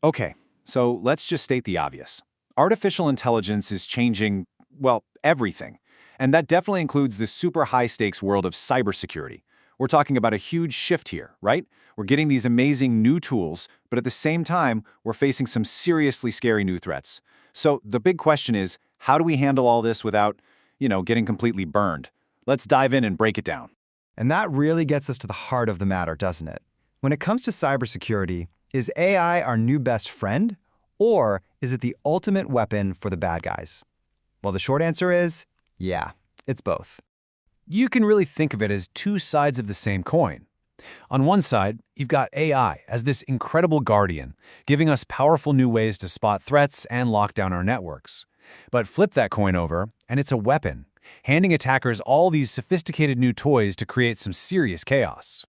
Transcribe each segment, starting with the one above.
Okay, so let's just state the obvious. Artificial intelligence is changing, well, everything. And that definitely includes the super high-stakes world of cybersecurity. We're talking about a huge shift here, right? We're getting these amazing new tools, but at the same time, we're facing some seriously scary new threats. So the big question is, how do we handle all this without, getting completely burned? Let's dive in and break it down. And that really gets us to the heart of the matter, doesn't it? When it comes to cybersecurity, is AI our new best friend, or is it the ultimate weapon for the bad guys? Well, the short answer is, yeah, it's both. You can really think of it as two sides of the same coin. On one side, you've got AI as this incredible guardian, giving us powerful new ways to spot threats and lock down our networks. But flip that coin over, and it's a weapon, handing attackers all these sophisticated new toys to create some serious chaos.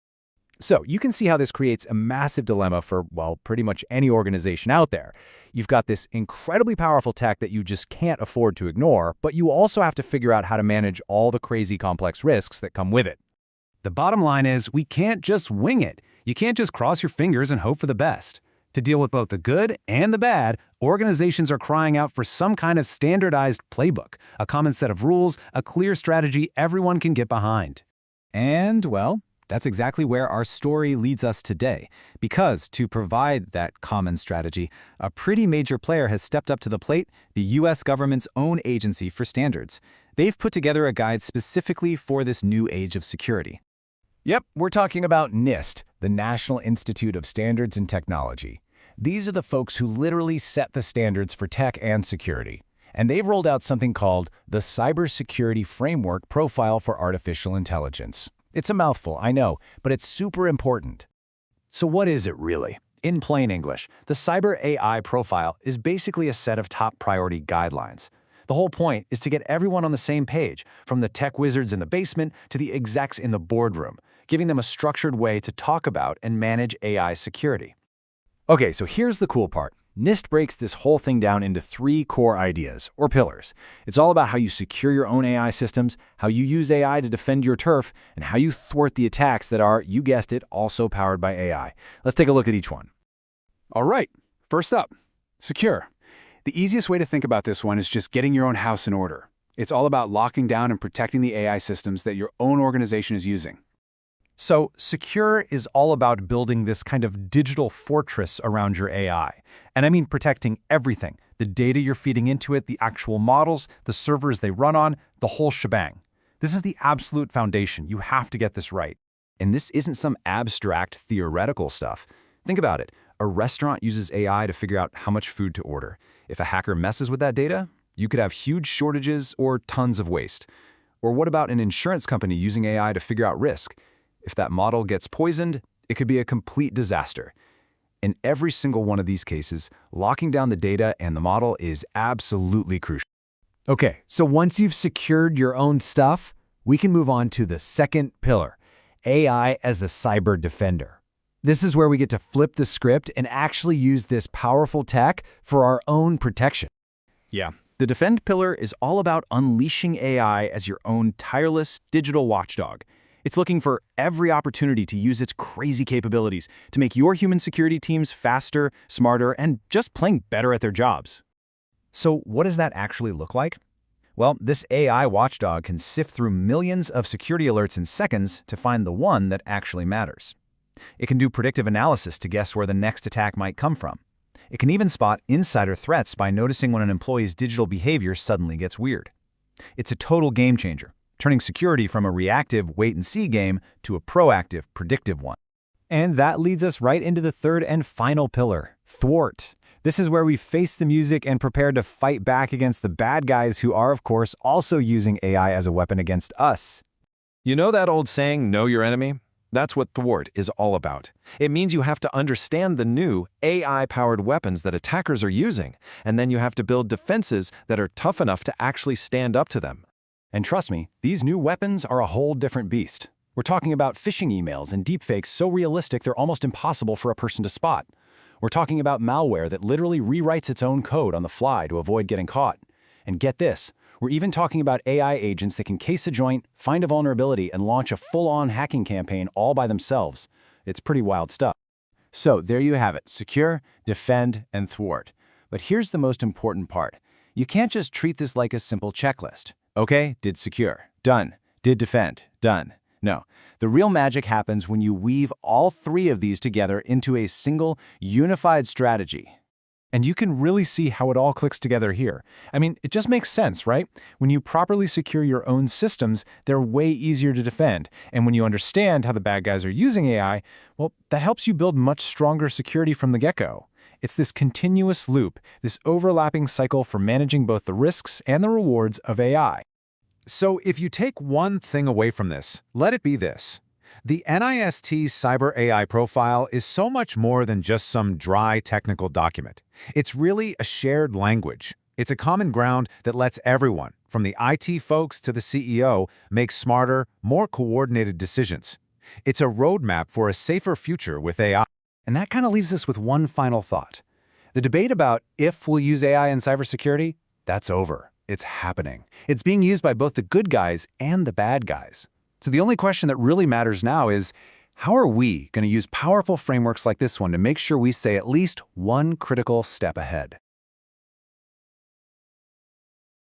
So you can see how this creates a massive dilemma for, well, pretty much any organization out there. You've got this incredibly powerful tech that you just can't afford to ignore, but you also have to figure out how to manage all the crazy complex risks that come with it. The bottom line is, we can't just wing it. You can't just cross your fingers and hope for the best. To deal with both the good and the bad, organizations are crying out for some kind of standardized playbook, a common set of rules, a clear strategy everyone can get behind. And, well, that's exactly where our story leads us today, because to provide that common strategy, a pretty major player has stepped up to the plate, the U.S. government's own agency for standards. They've put together a guide specifically for this new age of security. Yep, we're talking about NIST, the National Institute of Standards and Technology. These are the folks who literally set the standards for tech and security. And they've rolled out something called the Cybersecurity Framework Profile for Artificial Intelligence. It's a mouthful, I know, but it's super important. So what is it really? In plain English, the Cyber AI Profile is basically a set of top priority guidelines. The whole point is to get everyone on the same page, from the tech wizards in the basement to the execs in the boardroom, giving them a structured way to talk about and manage AI security. Okay, so here's the cool part. NIST breaks this whole thing down into 3 core ideas, or pillars. It's all about how you secure your own AI systems, how you use AI to defend your turf, and how you thwart the attacks that are, you guessed it, also powered by AI. Let's take a look at each one. All right, first up, secure. The easiest way to think about this one is just getting your own house in order. It's all about locking down and protecting the AI systems that your own organization is using. So, secure is all about building this kind of digital fortress around your AI. And I mean protecting everything. The data you're feeding into it, the actual models, the servers they run on, the whole shebang. This is the absolute foundation. You have to get this right. And this isn't some abstract theoretical stuff. Think about it. A restaurant uses AI to figure out how much food to order. If a hacker messes with that data, you could have huge shortages or tons of waste. Or what about an insurance company using AI to figure out risk? If that model gets poisoned, it could be a complete disaster. In every single one of these cases, locking down the data and the model is absolutely crucial. Okay, so once you've secured your own stuff, we can move on to the second pillar, AI as a cyber defender. This is where we get to flip the script and actually use this powerful tech for our own protection. Yeah, the defend pillar is all about unleashing AI as your own tireless digital watchdog. It's looking for every opportunity to use its crazy capabilities to make your human security teams faster, smarter, and just plain better at their jobs. So what does that actually look like? Well, this AI watchdog can sift through millions of security alerts in seconds to find the one that actually matters. It can do predictive analysis to guess where the next attack might come from. It can even spot insider threats by noticing when an employee's digital behavior suddenly gets weird. It's a total game changer, turning security from a reactive wait-and-see game to a proactive, predictive one. And that leads us right into the third and final pillar, thwart. This is where we face the music and prepare to fight back against the bad guys who are, of course, also using AI as a weapon against us. You know that old saying, know your enemy? That's what thwart is all about. It means you have to understand the new AI-powered weapons that attackers are using, and then you have to build defenses that are tough enough to actually stand up to them. And trust me, these new weapons are a whole different beast. We're talking about phishing emails and deepfakes so realistic they're almost impossible for a person to spot. We're talking about malware that literally rewrites its own code on the fly to avoid getting caught. And get this, we're even talking about AI agents that can case a joint, find a vulnerability, and launch a full-on hacking campaign all by themselves. It's pretty wild stuff. So there you have it, secure, defend, and thwart. But here's the most important part. You can't just treat this like a simple checklist. Okay, did secure, done. Did defend, done. No, the real magic happens when you weave all three of these together into a single, unified strategy. And you can really see how it all clicks together here. I mean, it just makes sense, right? When you properly secure your own systems, they're way easier to defend. And when you understand how the bad guys are using AI, well, that helps you build much stronger security from the get-go. It's this continuous loop, this overlapping cycle for managing both the risks and the rewards of AI. So if you take one thing away from this, let it be this. The NIST Cyber AI Profile is so much more than just some dry technical document. It's really a shared language. It's a common ground that lets everyone, from the IT folks to the CEO, make smarter, more coordinated decisions. It's a roadmap for a safer future with AI. And that kind of leaves us with one final thought. The debate about if we'll use AI in cybersecurity, that's over. It's happening. It's being used by both the good guys and the bad guys. So the only question that really matters now is, how are we going to use powerful frameworks like this one to make sure we stay at least one critical step ahead?